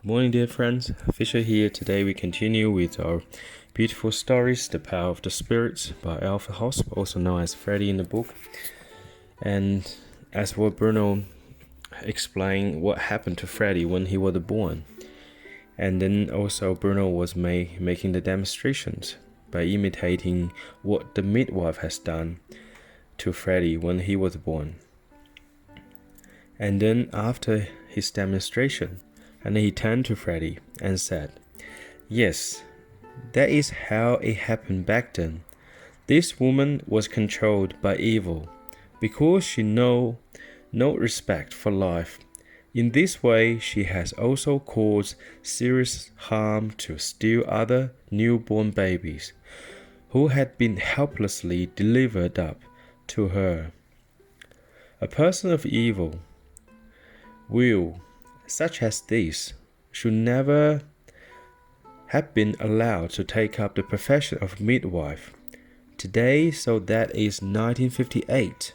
Good morning, dear friends. Fisher here. Today we continue with our beautiful stories, The Power of the Spirits by ALFRED, HOSP, also known as Freddie in the book. And as what Bruno explained what happened to Freddie when he was born. And then also Bruno was making the demonstrations by imitating what the midwife has done to Freddie when he was born. And then after his demonstration, and he turned to Freddie and said, "Yes, that is how it happened back then. This woman was controlled by evil because she know no respect for life. In this way, she has also caused serious harm to still other newborn babies who had been helplessly delivered up to her. A person of evil will, such as this, should never have been allowed to take up the profession of midwife. Today, so that is 1958,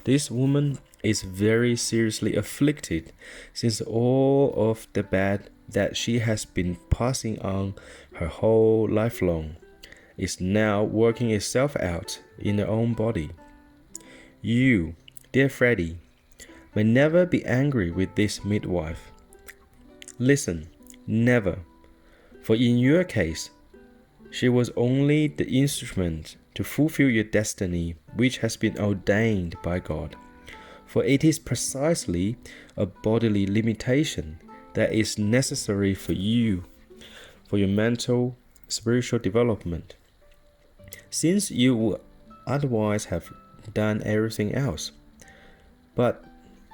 this woman is very seriously afflicted since all of the bad that she has been passing on her whole life long is now working itself out in her own body. You, dear Freddie, may never be angry with this midwife. Listen, never, for in your case, she was only the instrument to fulfill your destiny which has been ordained by God. For it is precisely a bodily limitation that is necessary for you, for your mental, spiritual development, since you would otherwise have done everything else. But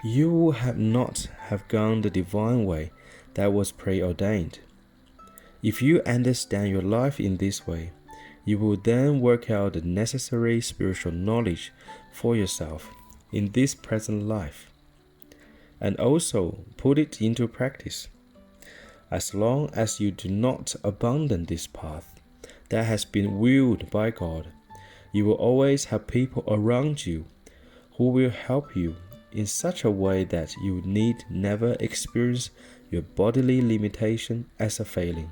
you would have not have gone the divine way that was preordained. If you understand your life in this way, you will then work out the necessary spiritual knowledge for yourself in this present life, and also put it into practice. As long as you do not abandon this path that has been willed by God, you will always have people around you who will help you in such a way that you need never experience your bodily limitation as a failing.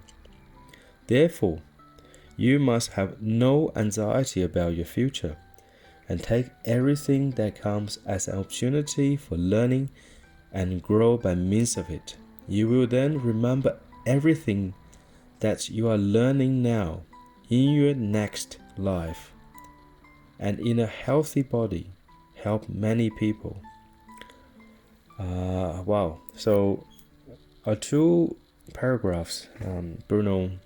Therefore, you must have no anxiety about your future, and take everything that comes as an opportunity for learning and grow by means of it. You will then remember everything that you are learning now in your next life, and in a healthy body, help many people." Wow. So, two paragraphs Bruno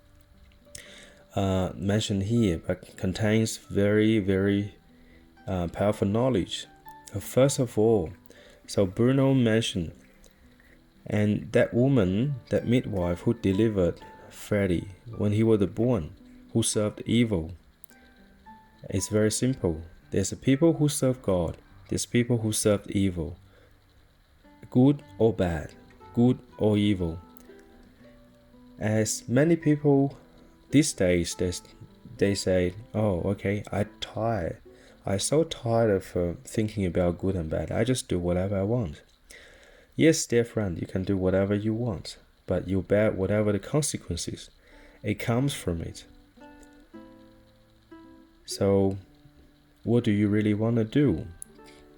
mentioned here, but contains very, very powerful knowledge. First of all, so Bruno mentioned, and that woman, that midwife who delivered Freddie when he was born, who served evil. It's very simple. There's people who serve God. There's people who serve evil. Good or bad, good or evil. As many people these days, they say, "Oh, okay, I'm so tired of thinking about good and bad. I just do whatever I want." Yes, dear friend, you can do whatever you want, but you bear whatever the consequences. It comes from it. So, what do you really want to do?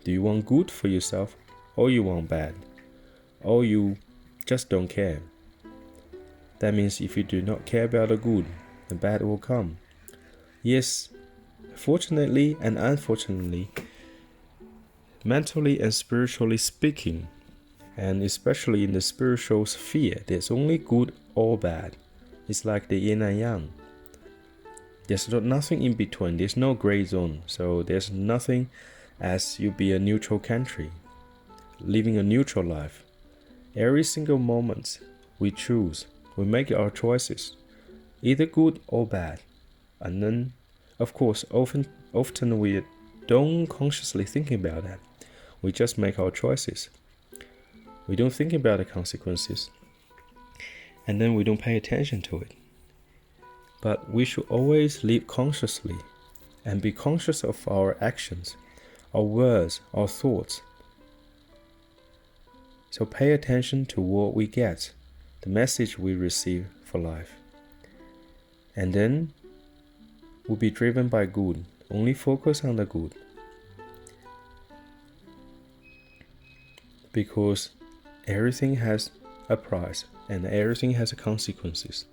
Do you want good for yourself, or you want bad? Or you just don't care? That means if you do not care about the good, the bad will come. Yes, fortunately and unfortunately, mentally and spiritually speaking, and especially in the spiritual sphere, there's only good or bad. It's like the yin and yang. There's nothing in between. There's no gray zone. So there's nothing as you be a neutral country, living a neutral life. Every single moment we choose, we make our choices, either good or bad. And then, of course, often we don't consciously think about that. We just make our choices. We don't think about the consequences. And then we don't pay attention to it. But we should always live consciously and be conscious of our actions, our words, our thoughts. So pay attention to what we get, the message we receive for life. And then we'll be driven by good, only focus on the good. Because everything has a price and everything has consequences.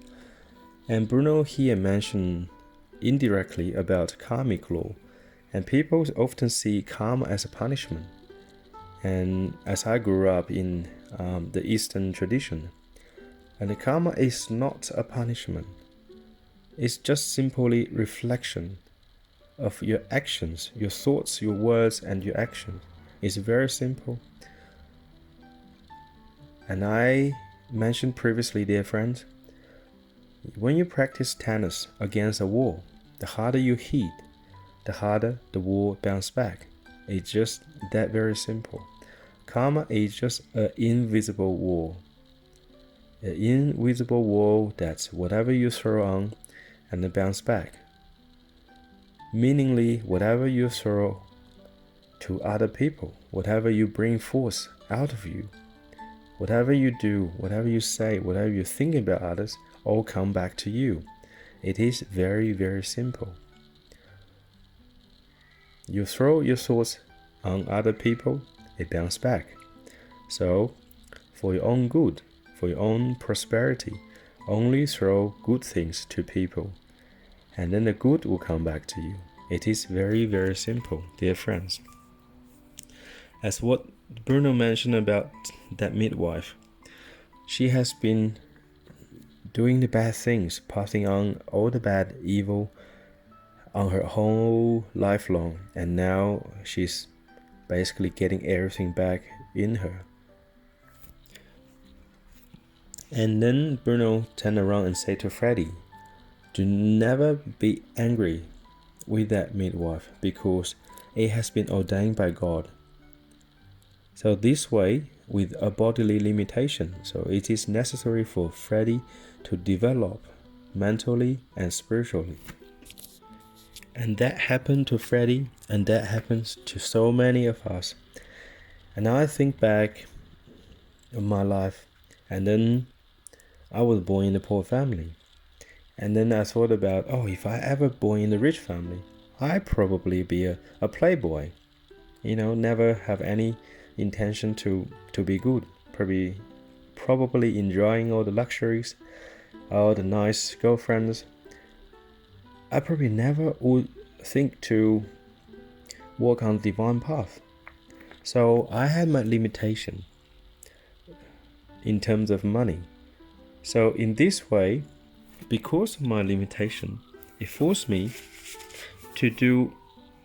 And Bruno here mentioned indirectly about karmic law, and people often see karma as a punishment. And as I grew up in the Eastern tradition, and the karma is not a punishment. It's just simply reflection of your actions, your thoughts, your words, and your actions. It's very simple. And I mentioned previously, dear friends, when you practice tennis against a wall, the harder you hit, the harder the wall bounces back. It's just that very simple. Karma is just an invisible wall. An invisible wall that's whatever you throw on and then bounce back. Meaningly, whatever you throw to other people, whatever you bring forth out of you, whatever you do, whatever you say, whatever you think about others, all come back to you. It is very, very simple. You throw your thoughts on other people, it bounces back. So, for your own good, for your own prosperity, only throw good things to people, and then the good will come back to you. It is very, very simple, dear friends. As what Bruno mentioned about that midwife, she has been doing the bad things, passing on all the bad, evil on her whole life long, and now she's basically getting everything back in her. And then Bruno turned around and said to Freddie, do never be angry with that midwife because it has been ordained by God. So this way, with a bodily limitation, so it is necessary for Freddie to develop mentally and spiritually. And that happened to Freddie, and that happens to so many of us. And I think back on my life, and then I was born in a poor family. And then I thought about, if I ever born in a rich family, I'd probably be a playboy. Never have any intention to be good. Probably enjoying all the luxuries, all the nice girlfriends. I probably never would think to walk on the divine path. So I had my limitation in terms of money. So in this way, because of my limitation, it forced me to do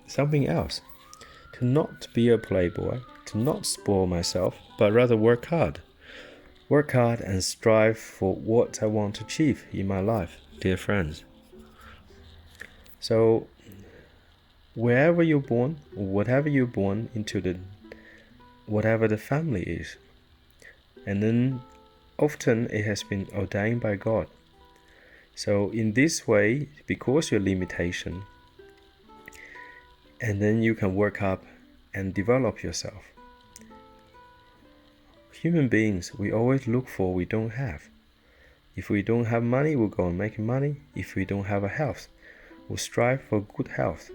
something else, to not be a playboy, to not spoil myself, but rather work hard and strive for what I want to achieve in my life, dear friends. So wherever you're born, whatever you're born into, whatever the family is, and then often it has been ordained by God. So in this way, because your limitation, and then you can work up and develop yourself. Human beings, we always look for what we don't have. If we don't have money, we'll go and make money. If we don't have a health, we'll strive for good health.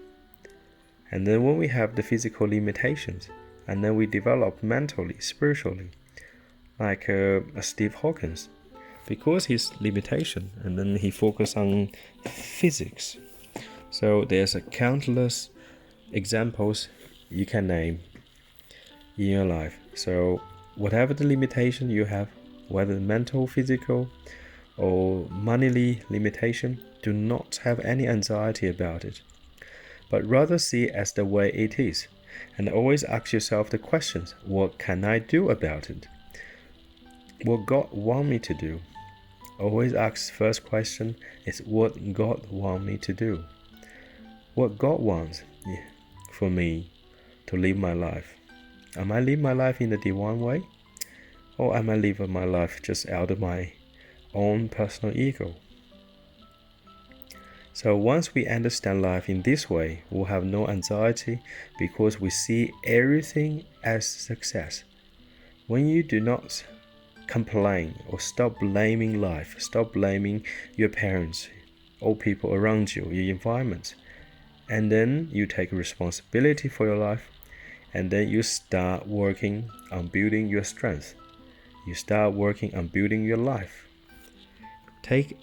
And then when we have the physical limitations, and then we develop mentally, spiritually, like Steve Hawkins, because his limitation, and then he focused on physics. So there's a countless examples you can name in your life. So whatever the limitation you have, whether mental, physical, or monetary limitation, do not have any anxiety about it, but rather see it as the way it is, and always ask yourself the questions: what can I do about it? What God want me to do? Always ask first question is what God want me to do. What God wants for me to live my life. Am I live my life in the divine way? Or am I living my life just out of my own personal ego? So once we understand life in this way, we'll have no anxiety because we see everything as success. When you do not complain or stop blaming life, stop blaming your parents or people around you, your environment. And then you take responsibility for your life, and then you start working on building your strength. You start working on building your life. Take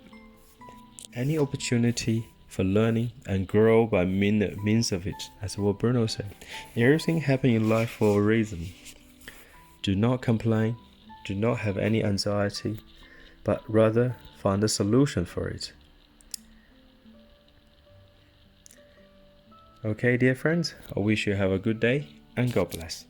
any opportunity for learning and grow by means of it, as what Bruno said. Everything happens in life for a reason. Do not complain, do not have any anxiety, but rather find a solution for it. Okay, dear friends, I wish you have a good day and God bless.